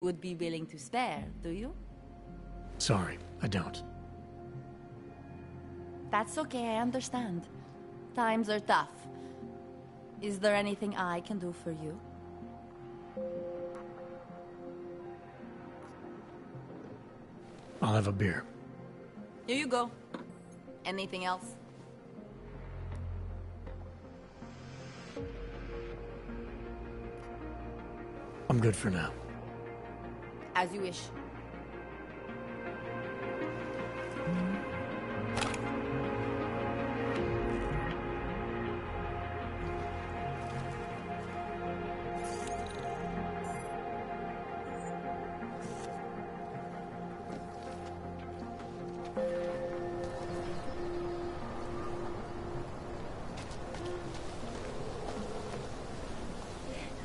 would be willing to spare, do you? Sorry, I don't. That's okay, I understand. Times are tough. Is there anything I can do for you? I'll have a beer. Here you go. Anything else? I'm good for now. As you wish.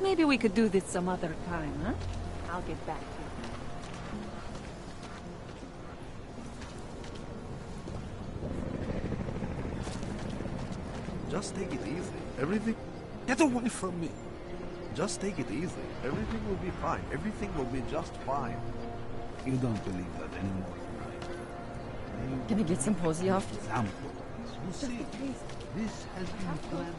Maybe we could do this some other time, huh? I'll get back to you. Just take it easy. Everything... Get away from me! Just take it easy. Everything will be fine. Everything will be just fine. You don't believe that anymore, right? Can I get some posy off? Example. You see, this has been planned.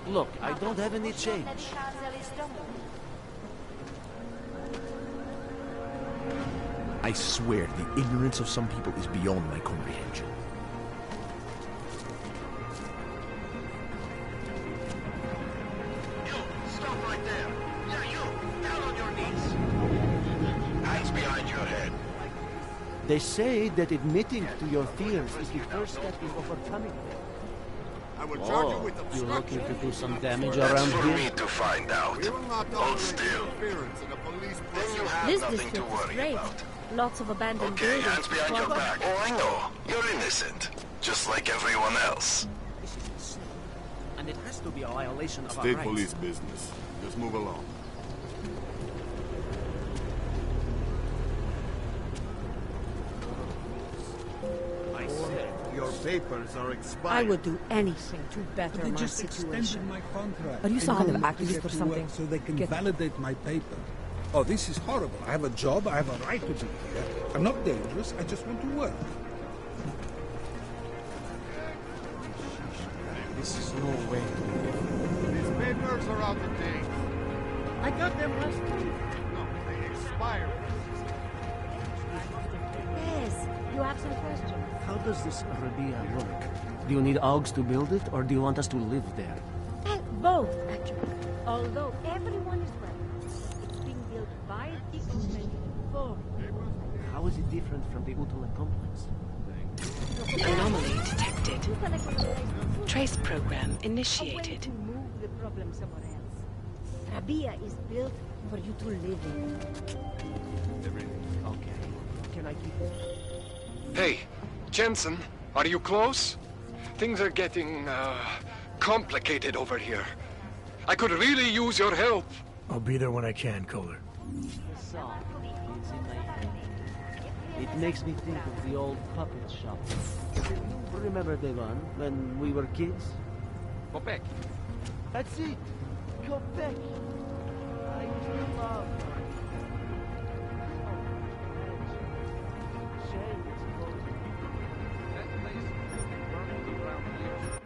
Look, I don't have any change. I swear, the ignorance of some people is beyond my comprehension. You, stop right there. Yeah, you, down on your knees. Hands behind your head. They say that admitting to your fears is the first step in overcoming them. I will charge you with You're looking to do some damage That's around for here? me to find out. Hold still. Then you have This nothing district to is worry great. about. Lots of abandoned Okay, buildings. hands behind your back. Oh, I know. You're innocent. Just like everyone else. This is insane. And it has to be a violation of our State rights. police business. Just move along. I said, your papers are expired. I would do anything to better They my just extended situation. my contract. Are you I some kind of need to activist get or to something? work so they can Get- validate my paper. Oh, this is horrible. I have a job. I have a right to be here. I'm not dangerous. I just want to work. This is no way to live. These papers are out of date. I got them last week. No, they expired. Yes, you have some questions. How does this Arabia work? Do you need Augs to build it, or do you want us to live there? Both, actually. Although everyone is welcome. It's being built by the government for How is it different from the Utala complex? Anomaly detected. you. Trace program A way initiated. to move the problem somewhere else. Rabia is built for you to live in. Okay. Can I keep it? Hey, Jensen, are you close? Things are getting, complicated over here. I could really use your help. I'll be there when I can, Kohler. The song is in my head. It makes me think of the old puppet shop. Remember, Devon, when we were kids? Kopek. That's it! Quebec! I used to love her. Shame it's closed. That place has been burning to the ground for years.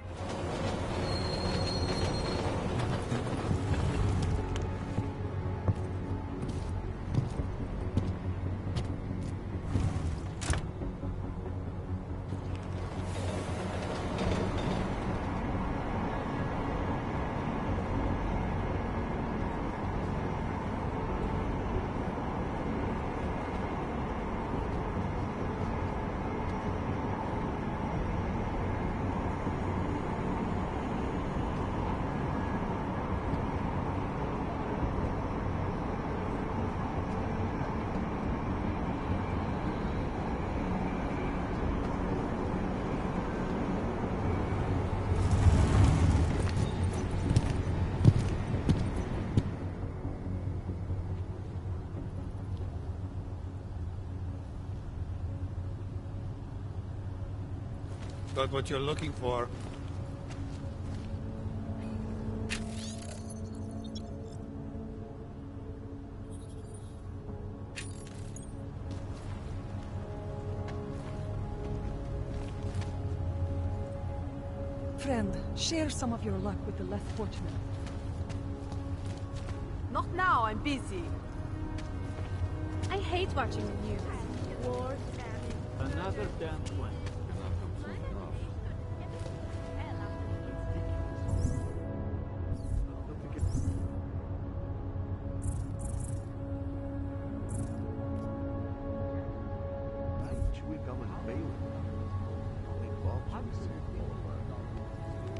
Got what you're looking for. friend, share some of your luck with the less fortunate. Not now, I'm busy. I hate watching the news. Wars. Another damn one.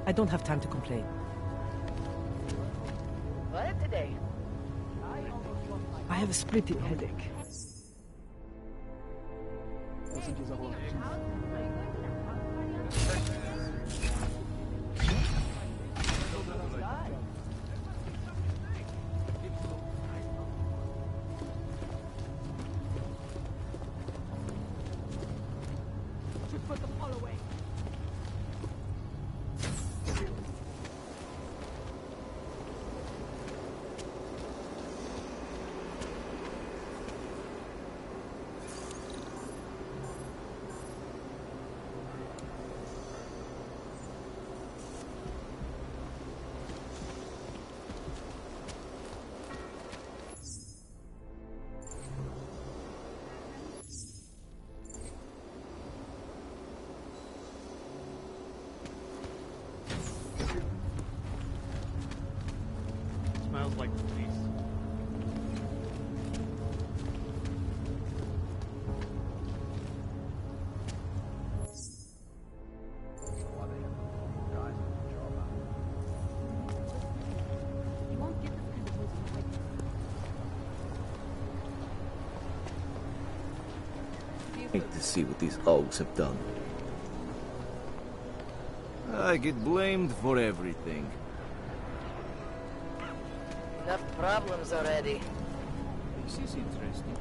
I don't have time to complain. What today? I have a splitting headache. Put the ball away. Smells like police. You won't get this kind of news in high Hate to see what these Augs have done. I get blamed for everything. Enough problems already. This is interesting.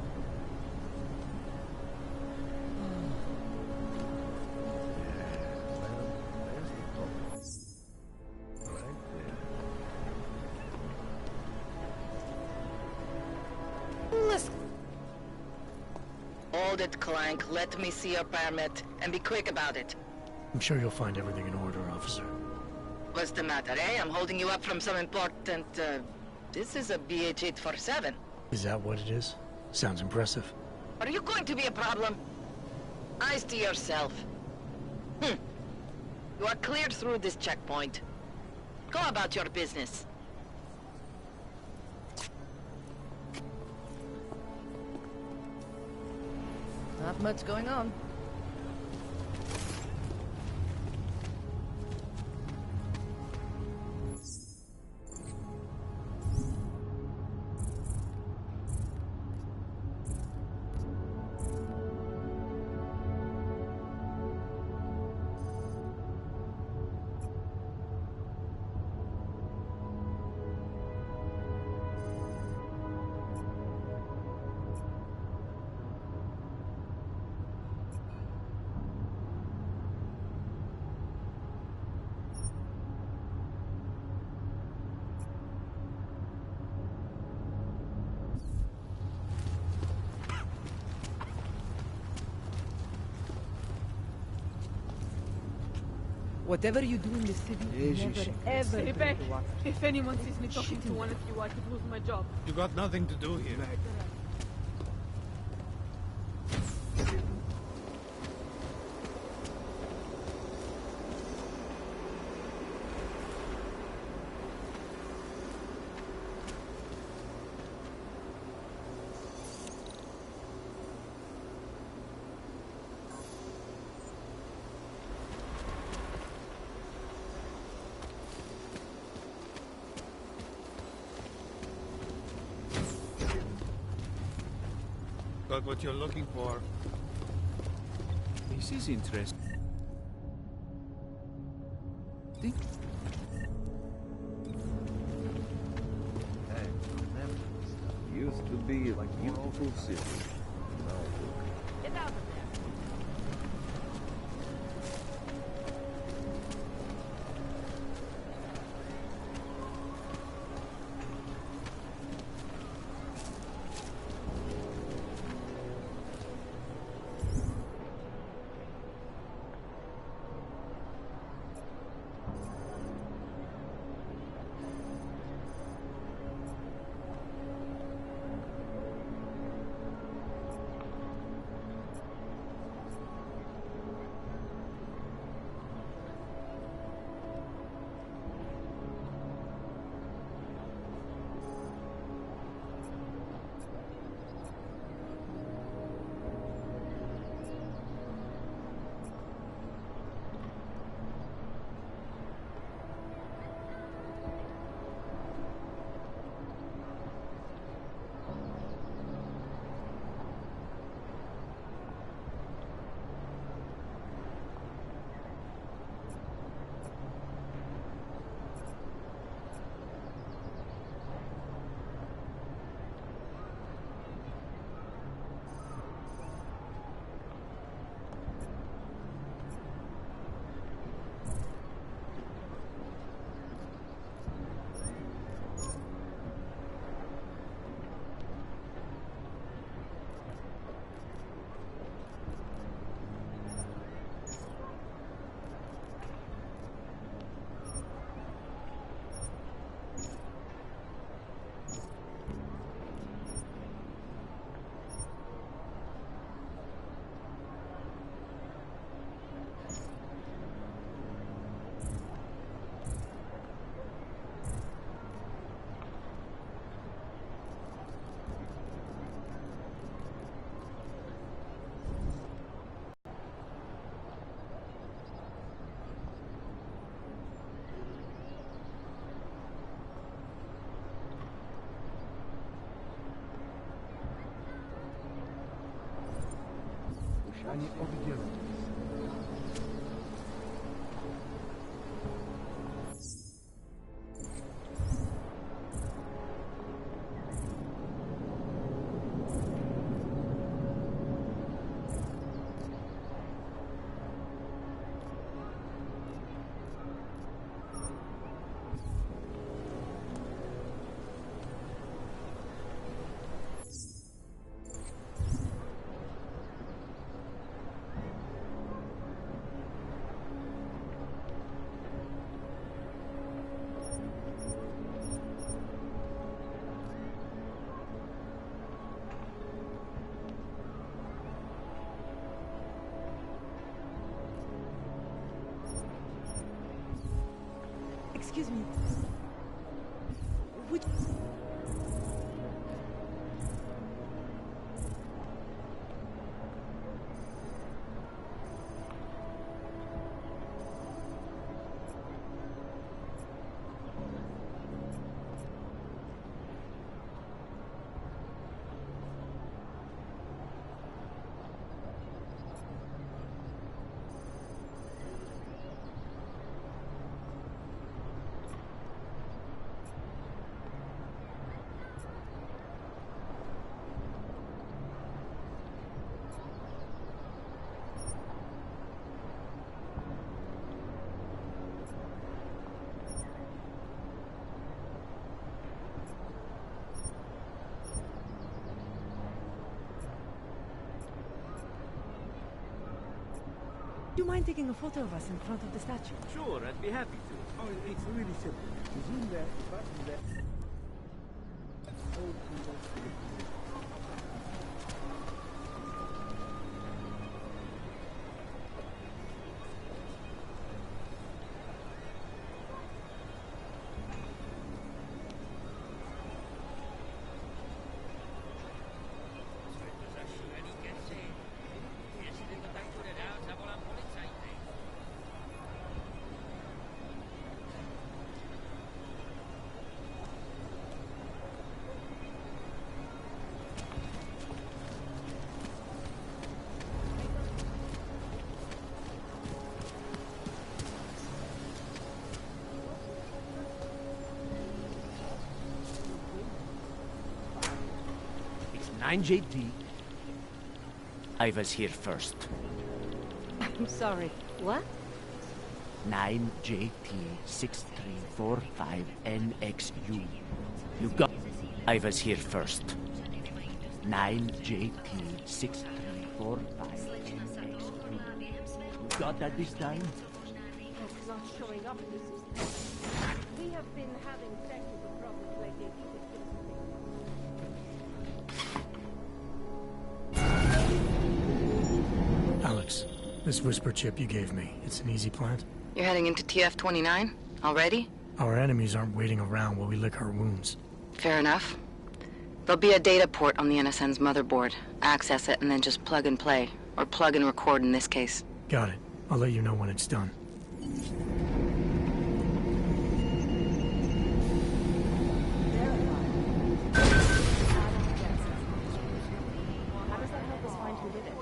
Listen. Hold it, Clank. Let me see your permit. And be quick about it. I'm sure you'll find everything in order, officer. What's the matter, eh? I'm holding you up from some important, This is a BH-847. Is that what it is? Sounds impressive. Are you going to be a problem? Eyes to yourself. You are cleared through this checkpoint. Go about your business. Not much going on. Whatever you do in the city, never ever Stay bring back. the water. If anyone sees me talking to one of you, I could lose my job. You got nothing to do here. Got what you're looking for. This is interesting. Hey, Memphis used to be a beautiful city. Now look. Get out of there. Они объединены. Excuse me. Would... Do you mind taking a photo of us in front of the statue? Sure, I'd be happy to. Oh, it's really simple. You zoom there, button there. It's 9JT. I was here first. I'm sorry. What? 9JT6345NXU. You got... I was here first. 9JT6345NXU. You got that this time? It's not showing up in the system. We have been having technical problems lately. Alex, this whisper chip you gave me, it's an easy plant? You're heading into TF-29? Already? Our enemies aren't waiting around while we lick our wounds. Fair enough. There'll be a data port on the NSN's motherboard. Access it and then just plug and play. Or plug and record in this case. Got it. I'll let you know when it's done. How does that help us find who did it?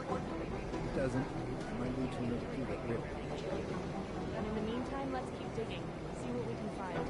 It doesn't. I might need to know the people that did it. And in the meantime, let's keep digging. See what we can find.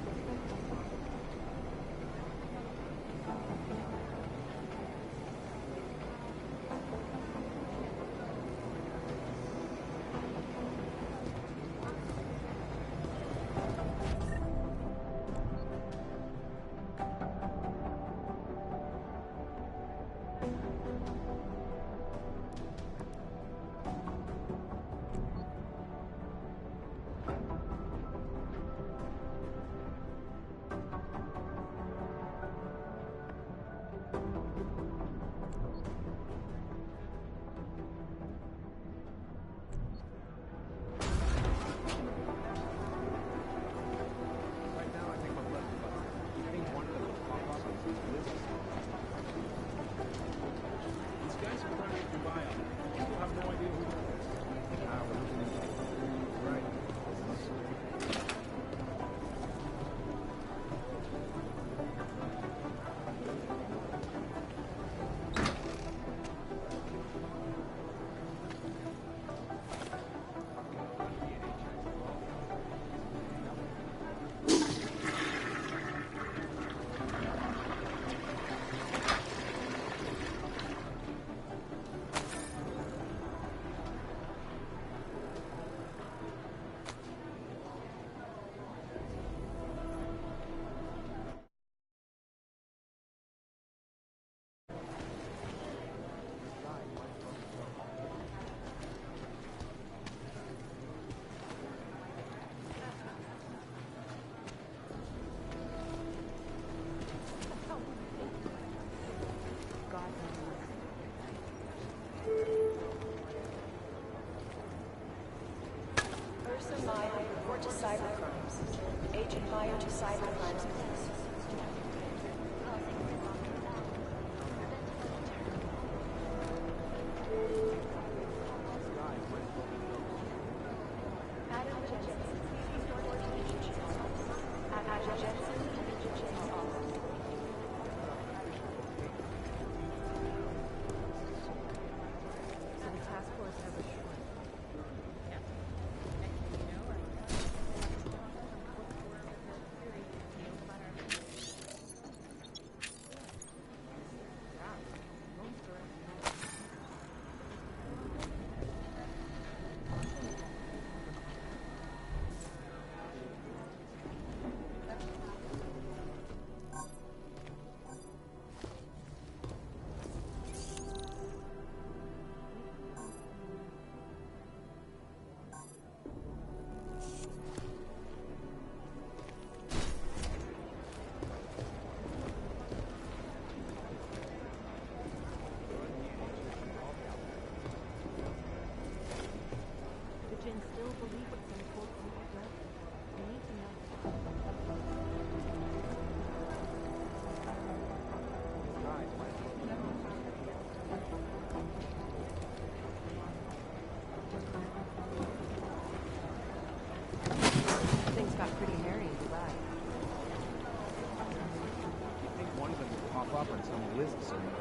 up on some list somewhere.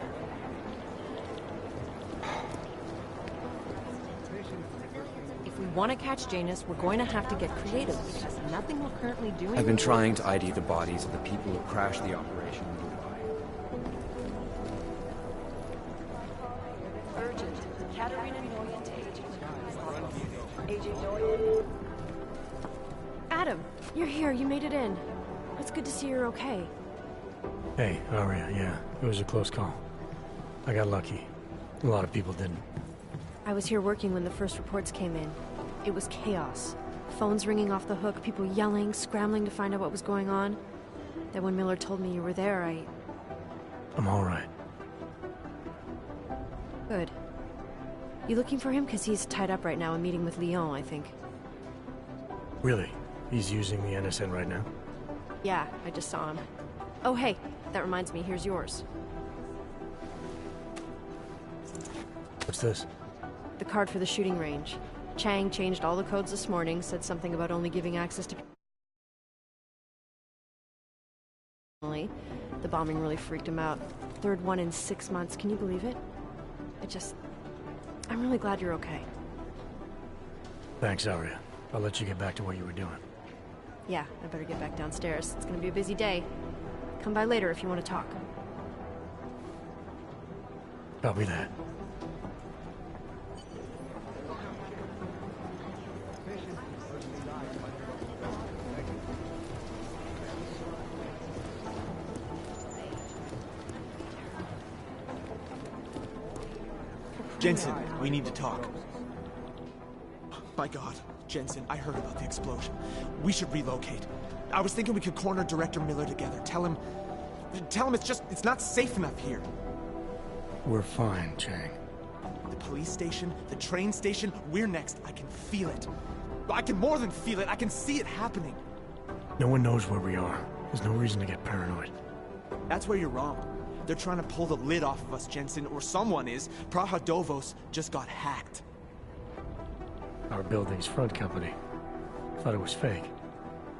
If we want to catch Janus, we're going to have to get creative because nothing we're currently doing... I've been trying to ID the bodies of the people who crashed the operation in Dubai. Urgent. Katerina Noyan to Agent Noyan. Adam, you're here. You made it in. It's good to see you're okay. Hey, Aria, yeah, it was a close call. I got lucky. A lot of people didn't. I was here working when the first reports came in. It was chaos. Phones ringing off the hook, people yelling, scrambling to find out what was going on. Then when Miller told me you were there, I'm all right. Good. You looking for him? Because he's tied up right now, a meeting with Lyon, I think. Really? He's using the NSN right now? Yeah, I just saw him. Oh, hey, that reminds me, here's yours. What's this? The card for the shooting range. Chang changed all the codes this morning, said something about only giving access to... The bombing really freaked him out. Third one in 6 months, can you believe it? I'm really glad you're okay. Thanks, Aria. I'll let you get back to what you were doing. Yeah, I better get back downstairs. It's gonna be a busy day. Come by later if you want to talk. Copy that. Jensen, we need to talk. My God, Jensen, I heard about the explosion. We should relocate. I was thinking we could corner Director Miller together. Tell him it's not safe enough here. We're fine, Chang. The police station, the train station, we're next. I can feel it. I can more than feel it, I can see it happening. No one knows where we are. There's no reason to get paranoid. That's where you're wrong. They're trying to pull the lid off of us, Jensen, or someone is. Praha Dovos just got hacked. Our building's front company. Thought it was fake.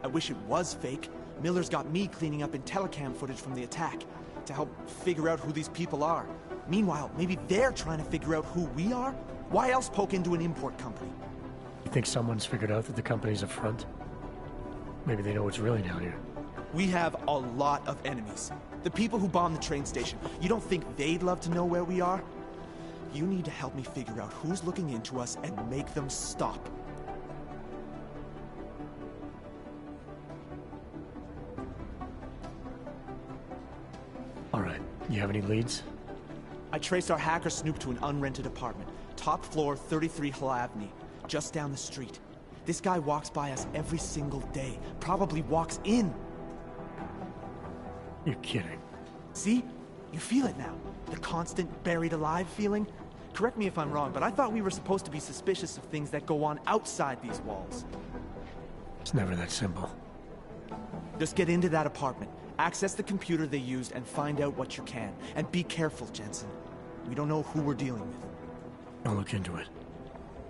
I wish it was fake. Miller's got me cleaning up IntelliCam footage from the attack to help figure out who these people are. Meanwhile, maybe they're trying to figure out who we are? Why else poke into an import company? You think someone's figured out that the company's a front? Maybe they know what's really down here. We have a lot of enemies. The people who bombed the train station. You don't think they'd love to know where we are? You need to help me figure out who's looking into us and make them stop. All right. You have any leads? I traced our hacker snoop to an unrented apartment. Top floor, 33 Hlavny. Just down the street. This guy walks by us every single day. Probably walks in. You're kidding. See? You feel it now. The constant buried alive feeling. Correct me if I'm wrong, but I thought we were supposed to be suspicious of things that go on outside these walls. It's never that simple. Just get into that apartment, access the computer they used, and find out what you can. And be careful, Jensen. We don't know who we're dealing with. I'll look into it.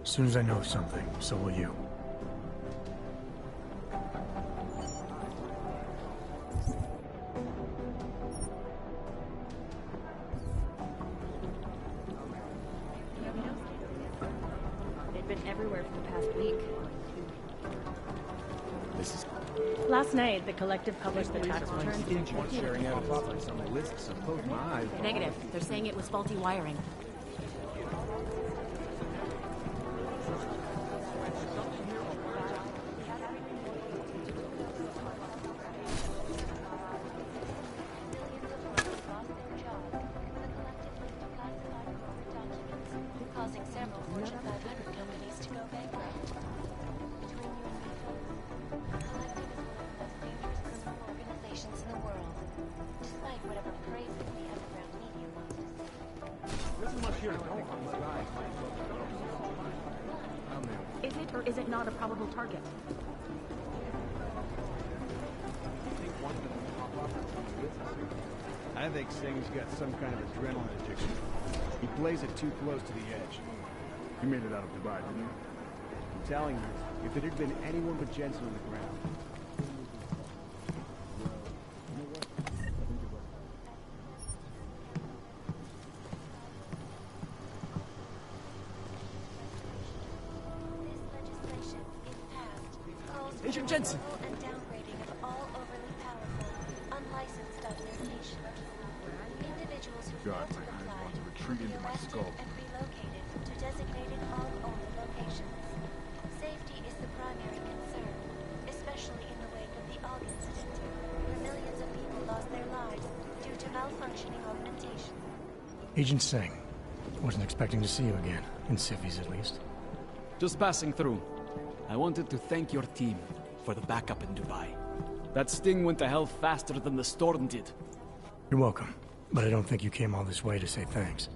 As soon as I know something, so will you. Last night, the collective published the tax returns. Sharing out on some lists. Suppose my eyes. Negative. They're saying it was faulty wiring. Causing several Fortune 500 companies to go bankrupt. Between you and me, Collective is one of the most dangerous criminal organizations in the world. Despite whatever praise the underground media wants to say. This is much here to go on this guy. Is it or is it not a probable target? I think Singh's got some kind of adrenaline addiction. He plays it too close to the edge. You made it out of Dubai, didn't you? I'm telling you, if it had been anyone but Jensen on the ground. Agent Jensen! And downgrading of all overly powerful, unlicensed augmentation. Individuals who fail God, to my eyes comply want to will retreat be into my arrested skull. and relocated to designated AUG-only locations. Safety is the primary concern, especially in the wake of the AUG incident, where millions of people lost their lives due to malfunctioning augmentation. Agent Singh. Wasn't expecting to see you again, in civvies at least. Just passing through. I wanted to thank your team for the backup in Dubai. That sting went to hell faster than the storm did. You're welcome, but I don't think you came all this way to say thanks.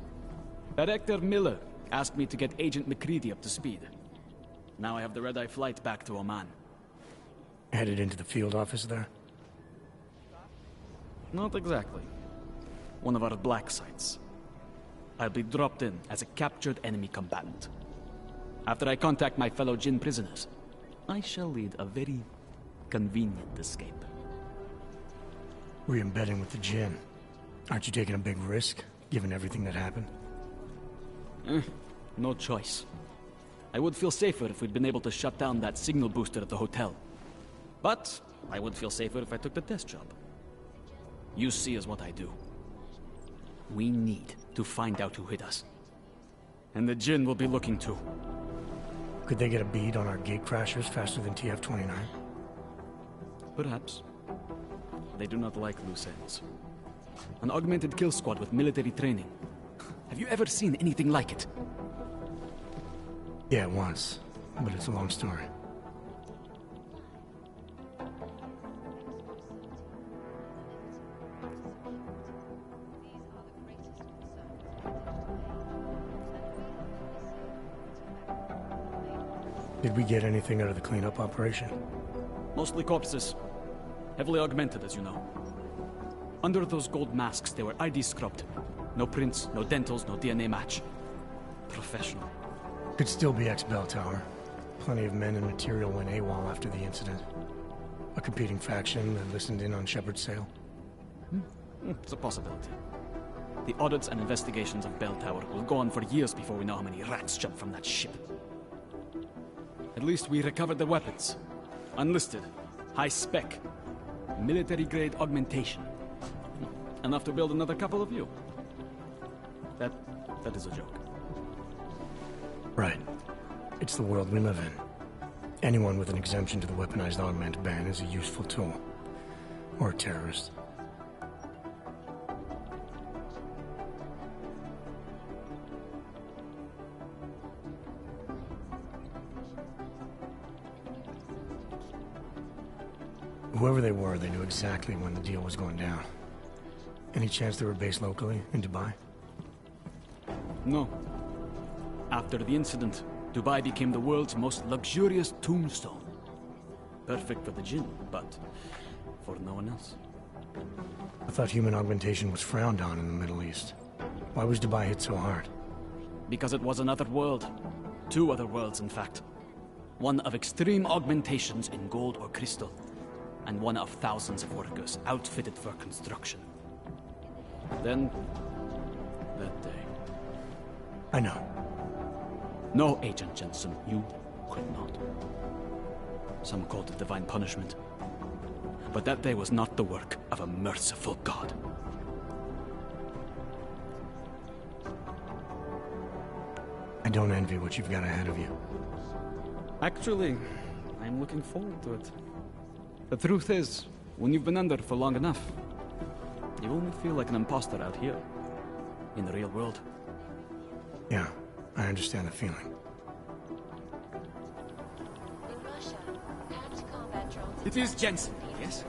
Director Miller asked me to get Agent McCready up to speed. Now I have the red-eye flight back to Oman. Headed into the field office there? Not exactly. One of our black sites. I'll be dropped in as a captured enemy combatant. After I contact my fellow Jinn prisoners, I shall lead a very convenient escape. Re-embedding with the Jinn. Aren't you taking a big risk, given everything that happened? No choice. I would feel safer if we'd been able to shut down that signal booster at the hotel. But I would feel safer if I took the test job. You see is what I do. We need to find out who hit us. And the Jinn will be looking too. Could they get a bead on our gate crashers faster than TF-29? Perhaps. They do not like loose ends. An augmented kill squad with military training. Have you ever seen anything like it? Yeah, once. But it's a long story. Did we get anything out of the cleanup operation? Mostly corpses. Heavily augmented, as you know. Under those gold masks, they were ID scrubbed. No prints, no dentals, no DNA match. Professional. Could still be ex-Bell Tower. Plenty of men and material went AWOL after the incident. A competing faction that listened in on Shepard's sale. It's a possibility. The audits and investigations of Bell Tower will go on for years before we know how many rats jumped from that ship. At least we recovered their weapons. Unlisted, high-spec, military-grade augmentation. Enough to build another couple of you. That is a joke. Right. It's the world we live in. Anyone with an exemption to the weaponized augment ban is a useful tool. Or a terrorist. Whoever they were, they knew exactly when the deal was going down. Any chance they were based locally, in Dubai? No. After the incident, Dubai became the world's most luxurious tombstone. Perfect for the Jinn, but for no one else. I thought human augmentation was frowned on in the Middle East. Why was Dubai hit so hard? Because it was another world. Two other worlds, in fact. One of extreme augmentations in gold or crystal, and one of thousands of workers outfitted for construction. Then, that day. I know. No, Agent Jensen, you could not. Some called it divine punishment. But that day was not the work of a merciful God. I don't envy what you've got ahead of you. Actually, I'm looking forward to it. The truth is, when you've been under for long enough, you only feel like an imposter out here, in the real world. Yeah, I understand the feeling. In Russia, hacked combat drones... It is Jensen, yes?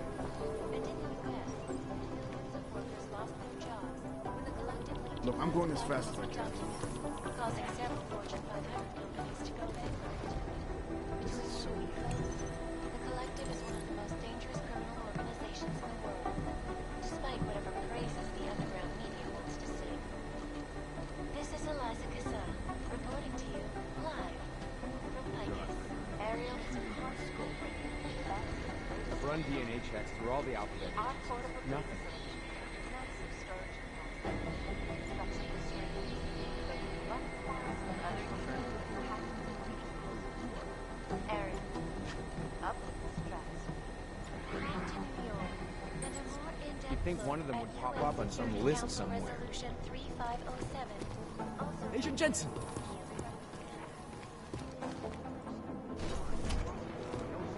And in the US, millions of workers lost their jobs when the collective... Look, I'm going as fast as I can. Causing several Fortune 500 companies to go bankrupt. This is so weird. The collective is one of the most dangerous criminal organizations in the world, despite whatever praises the underground media wants to sing. This is Eliza Kassa, reporting to you live from Picus. Ariel is a hard school. I've run DNA checks through all the outfits. Nothing. Ariel, up. You'd think one of them would pop up on some list somewhere. Resolution 3507. Agent Jensen!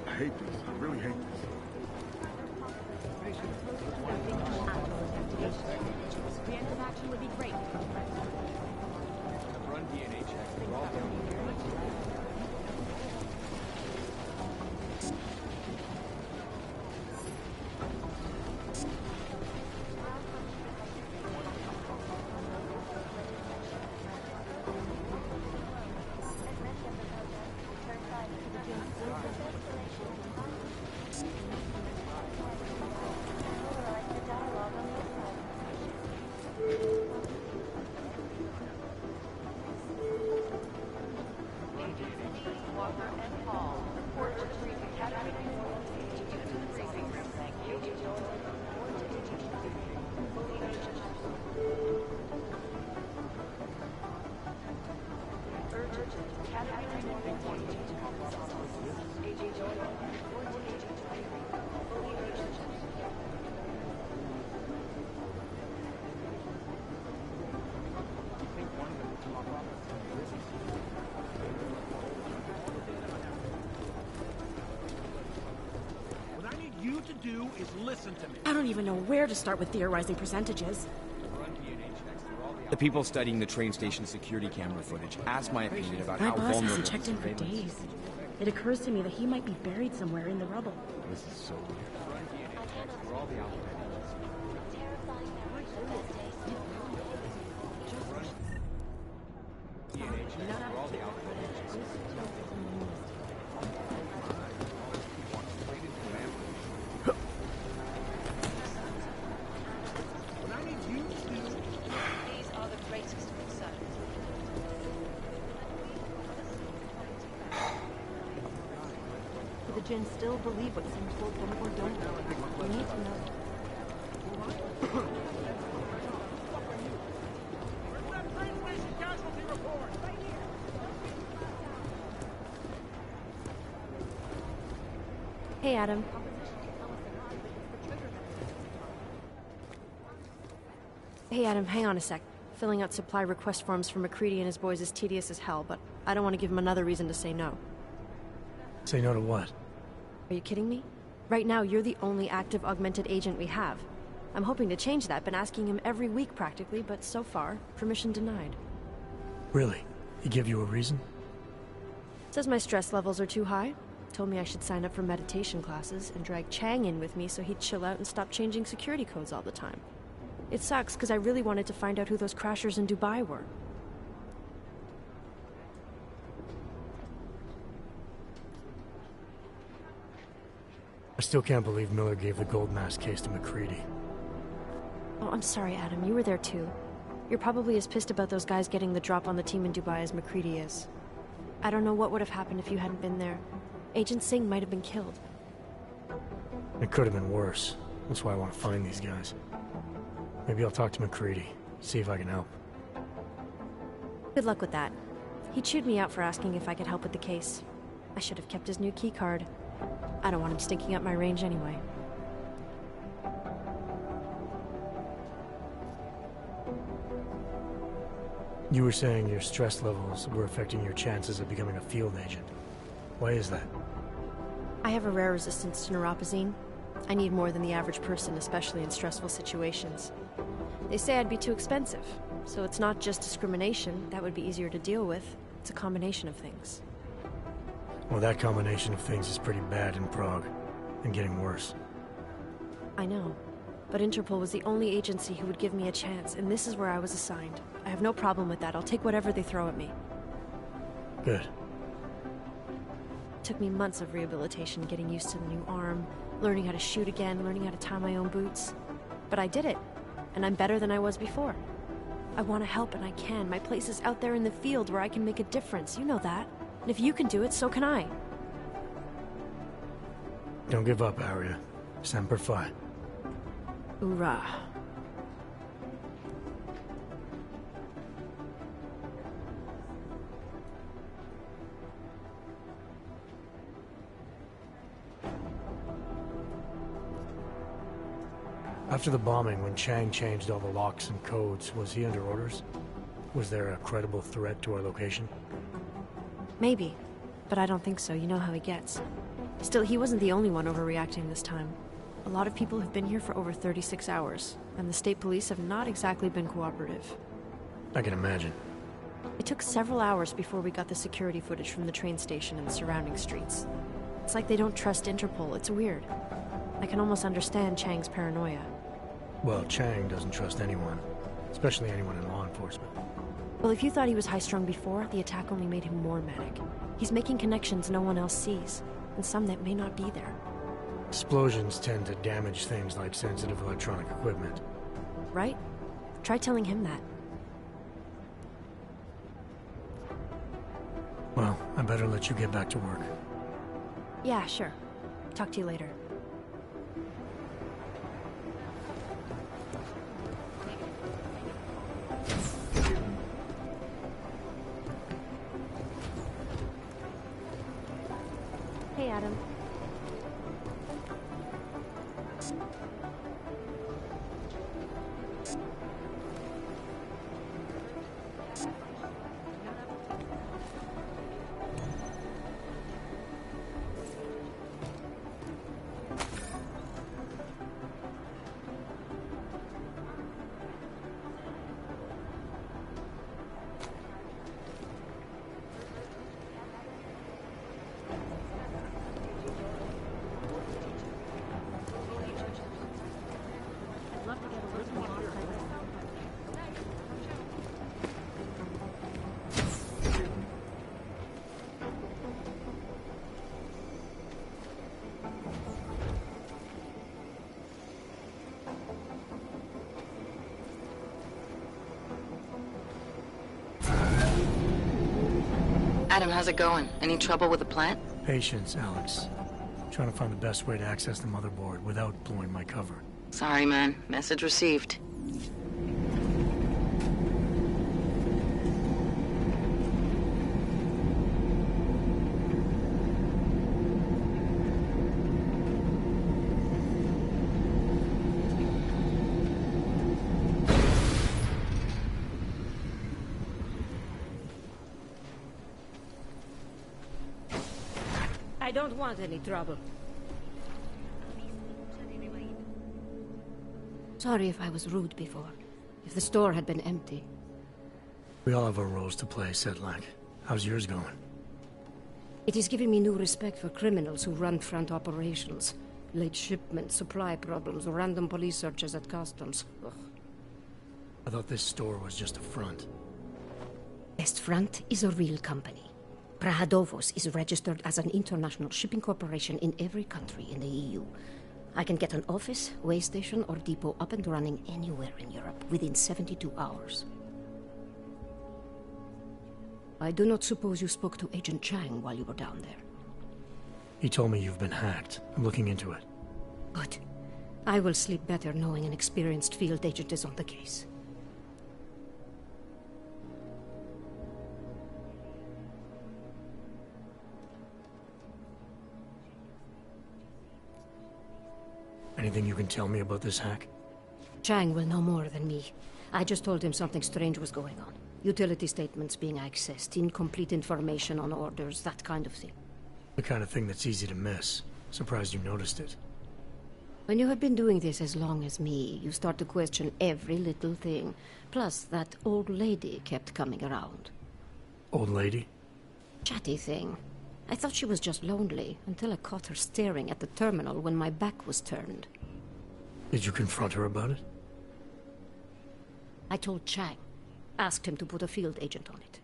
I hate this. I really hate this. Preemptive action would be great. Run DNA checks through all the What I need you to do is listen to me. I don't even know where to start with theorizing percentages. The people studying the train station security camera footage asked my opinion about My how boss vulnerable hasn't checked in for surveillance is. days. It occurs to me that he might be buried somewhere in the rubble. This is so weird. What I need you to do. These are the greatest concerns. Do the Jinn still believe what seems told them or don't? We need to know. Hey, Adam. Hey, Adam, hang on a sec. Filling out supply request forms for McCready and his boys is tedious as hell, but I don't want to give him another reason to say no. Say no to what? Are you kidding me? Right now, you're the only active augmented agent we have. I'm hoping to change that, been asking him every week practically, but so far, permission denied. Really? He give you a reason? Says my stress levels are too high. Told me I should sign up for meditation classes and drag Chang in with me so he'd chill out and stop changing security codes all the time. It sucks because I really wanted to find out who those crashers in Dubai were. I still can't believe Miller gave the gold mask case to McCready. Oh, I'm sorry, Adam. You were there too. You're probably as pissed about those guys getting the drop on the team in Dubai as McCready is. I don't know what would have happened if you hadn't been there. Agent Singh might have been killed. It could have been worse. That's why I want to find these guys. Maybe I'll talk to McCready, see if I can help. Good luck with that. He chewed me out for asking if I could help with the case. I should have kept his new key card. I don't want him stinking up my range anyway. You were saying your stress levels were affecting your chances of becoming a field agent. Why is that? I have a rare resistance to neuropazine. I need more than the average person, especially in stressful situations. They say I'd be too expensive, so it's not just discrimination. That would be easier to deal with. It's a combination of things. Well, that combination of things is pretty bad in Prague, and getting worse. I know, but Interpol was the only agency who would give me a chance, and this is where I was assigned. I have no problem with that. I'll take whatever they throw at me. Good. It took me months of rehabilitation, getting used to the new arm, learning how to shoot again, learning how to tie my own boots. But I did it, and I'm better than I was before. I want to help, and I can. My place is out there in the field where I can make a difference. You know that. And if you can do it, so can I. Don't give up, Arya. Semper Fi. Hoorah. After the bombing, when Chang changed all the locks and codes, was he under orders? Was there a credible threat to our location? Maybe, but I don't think so. You know how he gets. Still, he wasn't the only one overreacting this time. A lot of people have been here for over 36 hours, and the state police have not exactly been cooperative. I can imagine. It took several hours before we got the security footage from the train station and the surrounding streets. It's like they don't trust Interpol. It's weird. I can almost understand Chang's paranoia. Well, Chang doesn't trust anyone, especially anyone in law enforcement. Well, if you thought he was high-strung before, the attack only made him more manic. He's making connections no one else sees, and some that may not be there. Explosions tend to damage things like sensitive electronic equipment. Right? Try telling him that. Well, I better let you get back to work. Yeah, sure. Talk to you later. Hey, Adam. Adam, how's it going? Any trouble with the plant? Patience, Alex. Trying to find the best way to access the motherboard without blowing my cover. Sorry, man. Message received. I don't want any trouble. Sorry if I was rude before. If the store had been empty. We all have our roles to play, Sedlak. How's yours going? It is giving me new respect for criminals who run front operations. Late shipments, supply problems, random police searches at customs. Ugh. I thought this store was just a front. Best Front is a real company. Prahadovos is registered as an international shipping corporation in every country in the EU. I can get an office, way station, or depot up and running anywhere in Europe within 72 hours. I do not suppose you spoke to Agent Chang while you were down there. He told me you've been hacked. I'm looking into it. Good. I will sleep better knowing an experienced field agent is on the case. Anything you can tell me about this hack? Chang will know more than me. I just told him something strange was going on. Utility statements being accessed, incomplete information on orders, that kind of thing. The kind of thing that's easy to miss. Surprised you noticed it. When you have been doing this as long as me, you start to question every little thing. Plus, that old lady kept coming around. Old lady? Chatty thing. I thought she was just lonely, until I caught her staring at the terminal when my back was turned. Did you confront her about it? I told Chang. Asked him to put a field agent on it.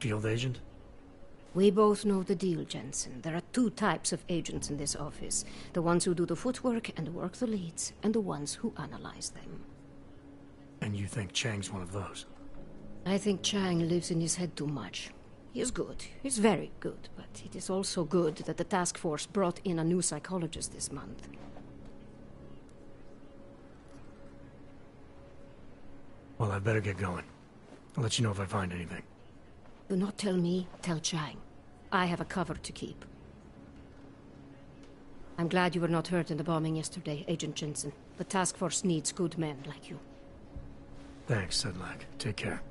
Field agent? We both know the deal, Jensen. There are two types of agents in this office. The ones who do the footwork and work the leads, and the ones who analyze them. And you think Chang's one of those? I think Chang lives in his head too much. He is good. He's very good. But it is also good that the task force brought in a new psychologist this month. Well, I better get going. I'll let you know if I find anything. Do not tell me, tell Chang. I have a cover to keep. I'm glad you were not hurt in the bombing yesterday, Agent Jensen. The task force needs good men like you. Thanks, Sedlak. Take care.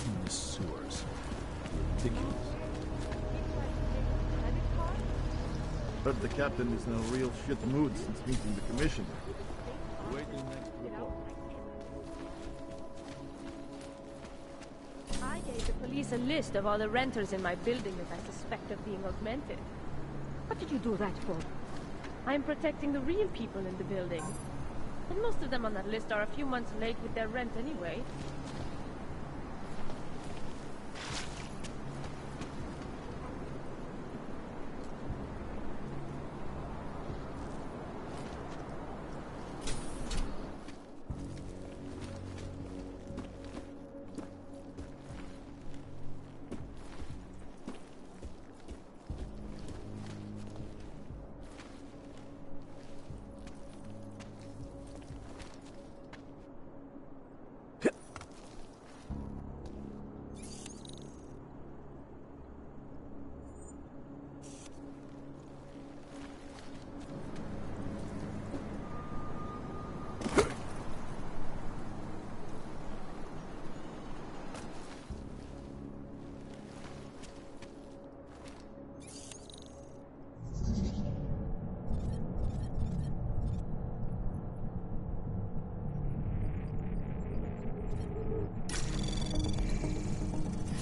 In the sewers. Ridiculous. Heard the captain is in a real shit mood since meeting the commissioner. Waiting next report. I gave the police a list of all the renters in my building that I suspect of being augmented. What did you do that for? I'm protecting the real people in the building. And most of them on that list are a few months late with their rent anyway.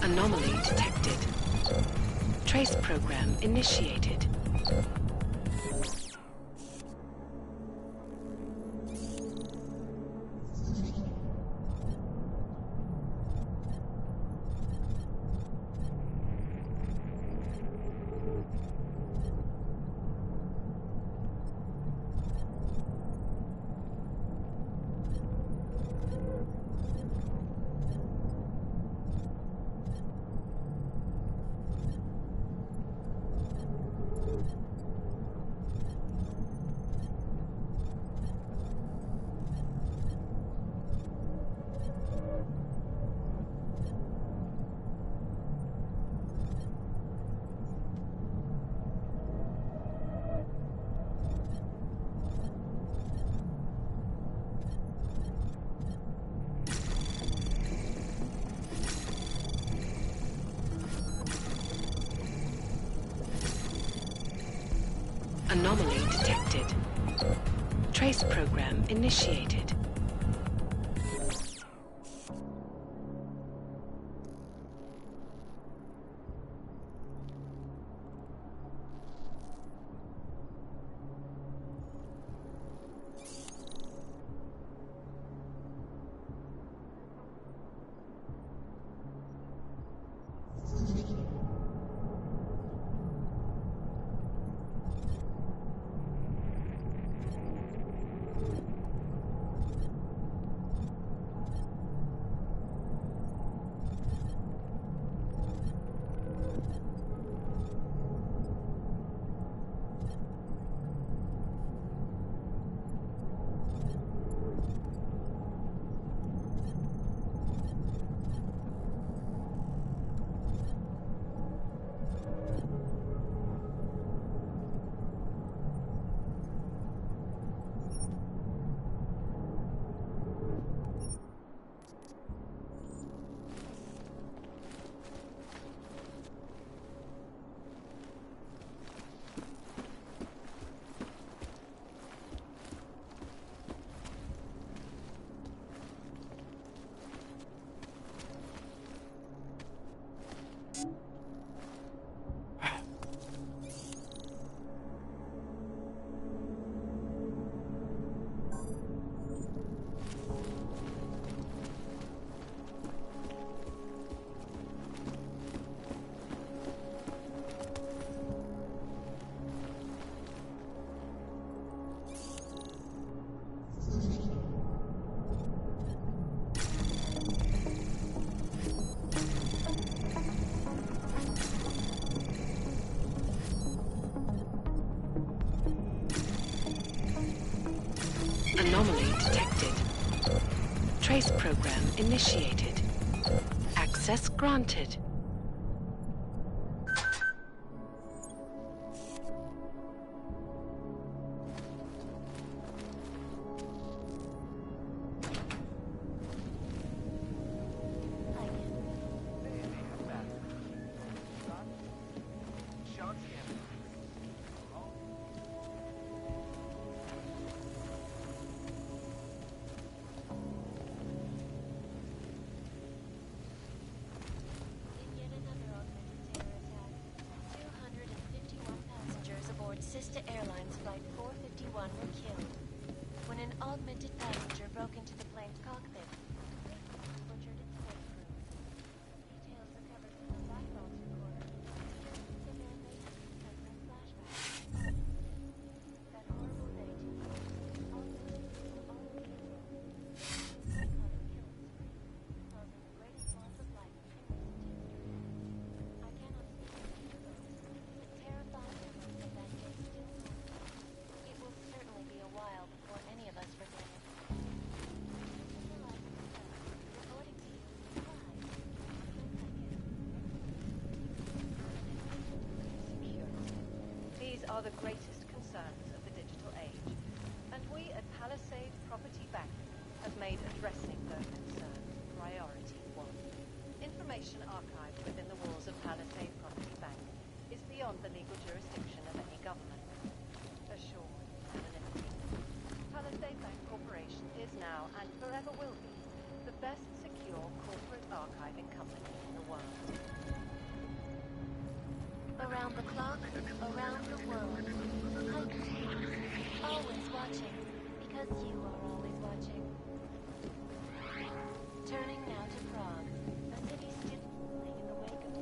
Anomaly detected. Trace program initiated. Anomaly detected. Trace program initiated. Space program initiated. Access granted. Sister Airlines Flight 451 were killed when an augmented passenger broke into the plane's cockpit. Butchered its flight crew. Details are covered from the black box recorder. The man may have pregnant flashbacks. That horrible day 2 years ago, all the psychotic killing spree, causing the greatest loss of life in recent history. I cannot speak of the heroes, but terrifying memories of that day still haunt me. It will certainly be a while before any of us forget it. Reporting to you, live. Security. These are the greatest concerns of the digital age, and we at Palisade Property Bank have made addressing those concerns priority one. Information archived within the walls of Palisade Property Bank is beyond the legal jurisdiction of any government. Assured anonymity. Palisade Bank Corporation is now, and forever will be, the best secure corporate archiving company in the world. Around the clock, around the world. Always watching, because you are always watching. Turning now to Prague, a city still moving in the wake of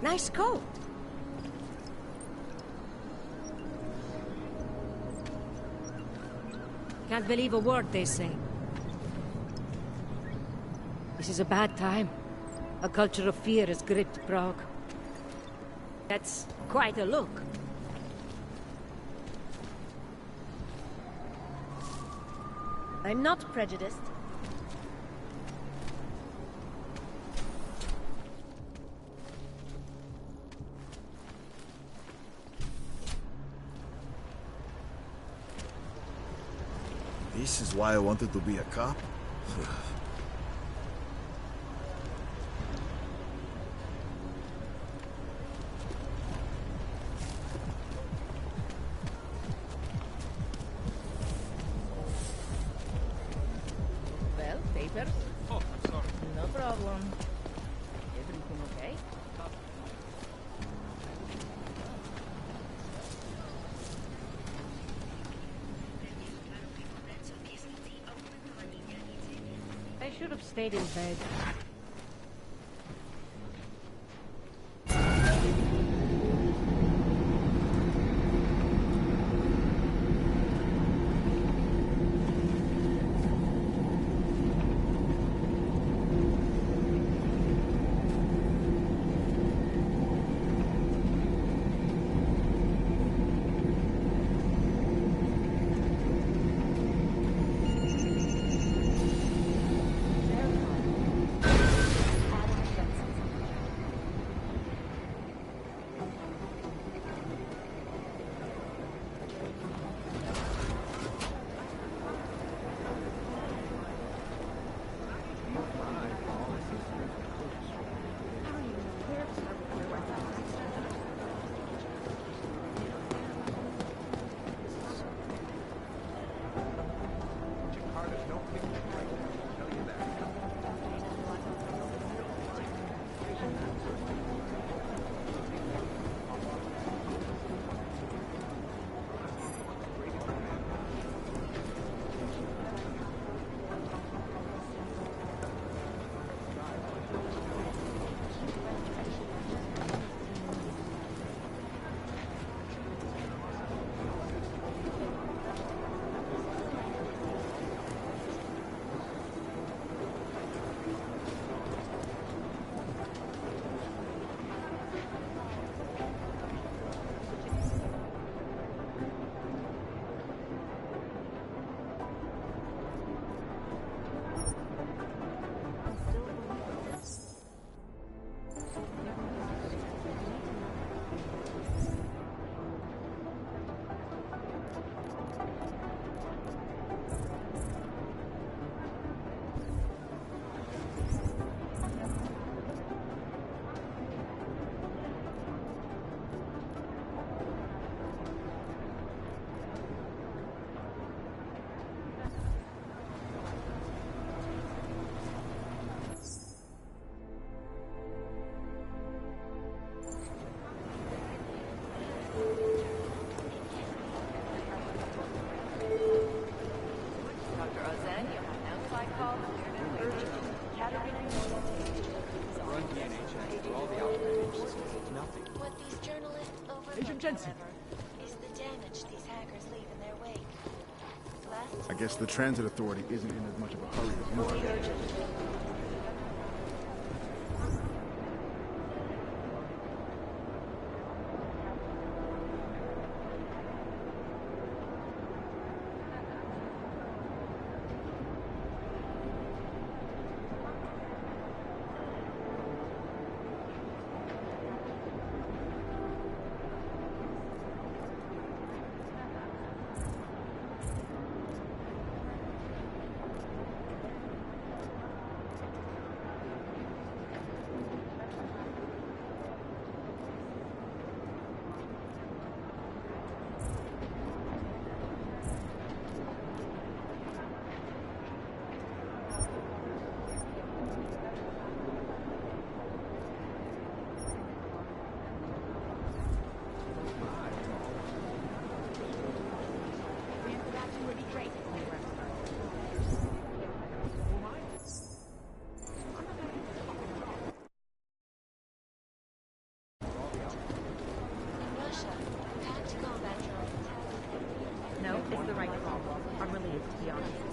Nice coat. Can't believe a word they say. This is a bad time. A culture of fear has gripped Prague. That's quite a look. I'm not prejudiced. This is why I wanted to be a cop? Well, papers? Oh, I'm sorry. No problem. Everything okay? I should have stayed in bed. Jensen. Is the damage these hackers leave in their wake. I guess the transit authority isn't in as much of a hurry as you are. be honest.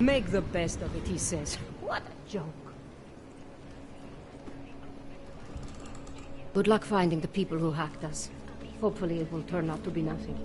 Make the best of it, he says. What a joke. Good luck finding the people who hacked us. Hopefully it will turn out to be nothing.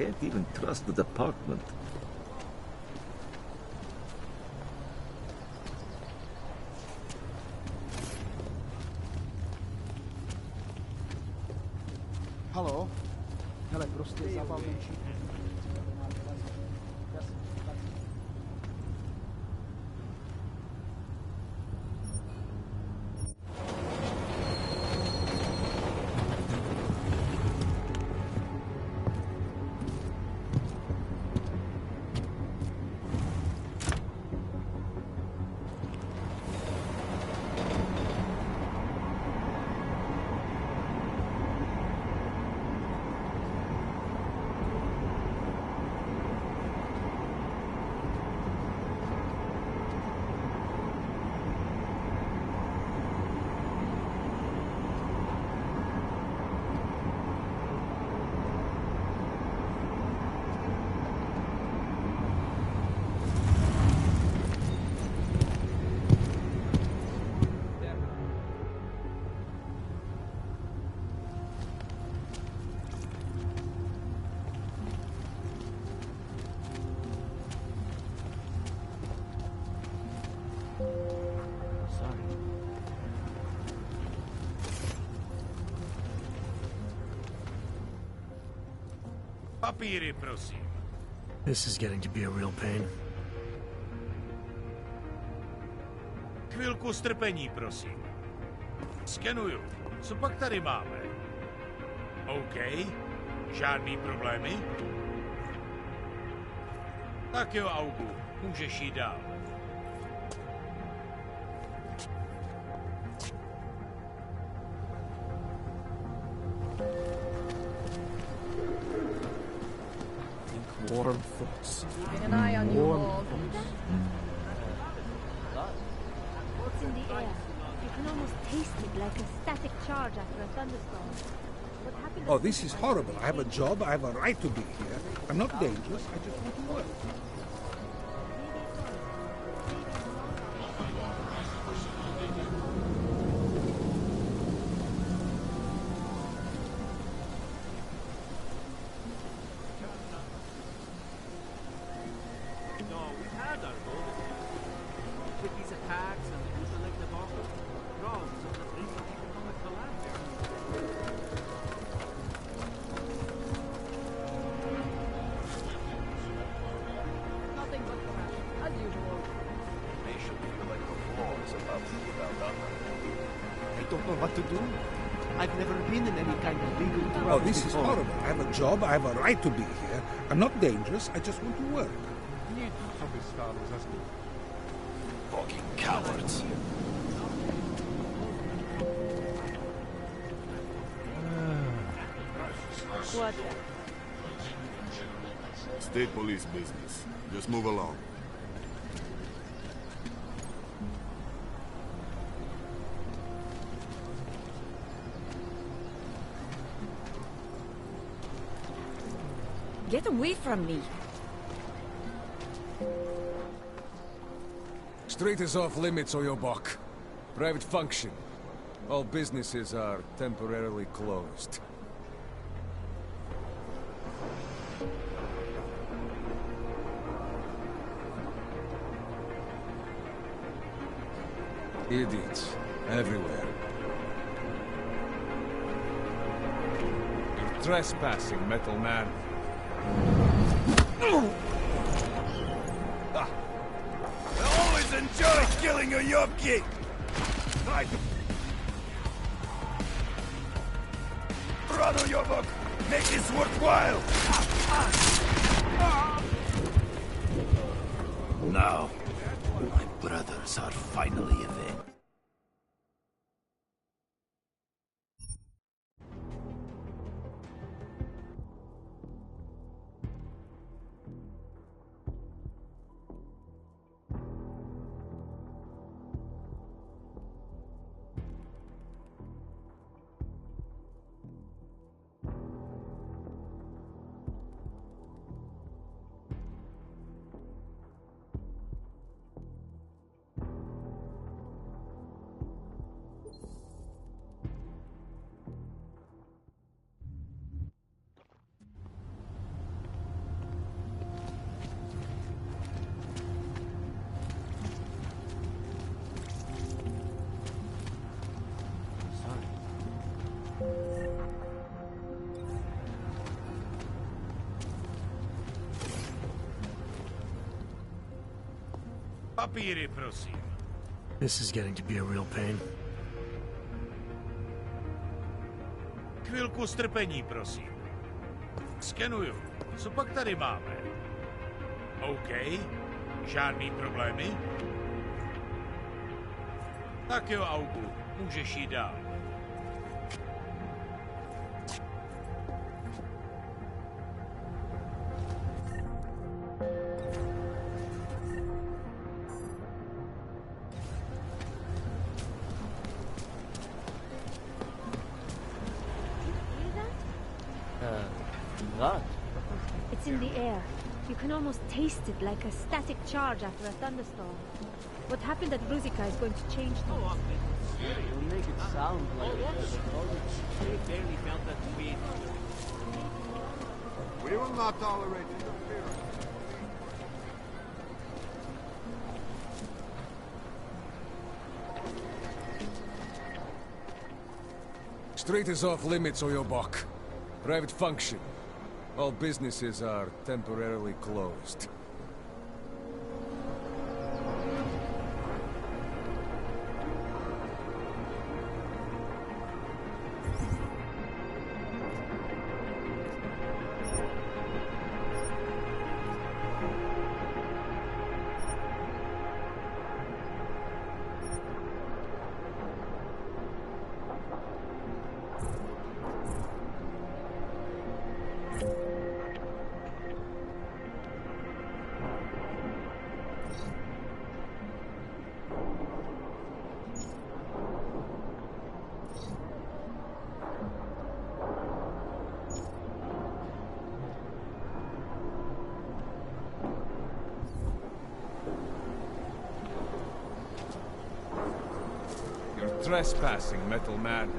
Can't even trust the department. Halo? Hele, prostě zabavím všichni. Papíry, prosím. This is getting to be a real pain. Chvilku strpení, prosím. Skenuju. Co pak tady máme? OK. Žádný problémy? Tak jo, Augu. Můžeš jít dál. Warm thoughts. Keeping an eye on you all. What's in the air? You can almost taste it like a static charge after a thunderstorm. What happened? Oh, this is horrible. I have a job. I have a right to be here. I'm not dangerous. I just want to work. What to do? I've never been in any kind of legal trouble. Oh, this is horrible. I have a job. I have a right to be here. I'm not dangerous. I just want to work. Fucking cowards. What? State police business. Just move along. Get away from me! Street is off limits, Oyobok. Private function. All businesses are temporarily closed. Idiots. Everywhere. You're trespassing, metal man. I always enjoy killing a Yopki! Run, Oyobok! Make this worthwhile! Now, my brothers are finally avenged. Papíry, prosím. This is getting to be a real pain. Chvilku strpení, prosím. Skenuju. Co pak tady máme? OK. Žádný problémy? Tak jo, Augu. Můžeš jít dál. What? It's in the air. You can almost taste it like a static charge after a thunderstorm. What happened at Bruzika is going to change things. You'll make it sound like They barely felt that we... We will not tolerate interference. Street is off limits, Oyobok. Private function. All businesses are temporarily closed. Trespassing, Metal Man.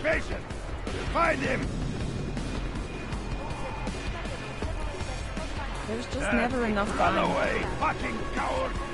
Patient! Find him! There's just never enough Run time. away, fucking coward!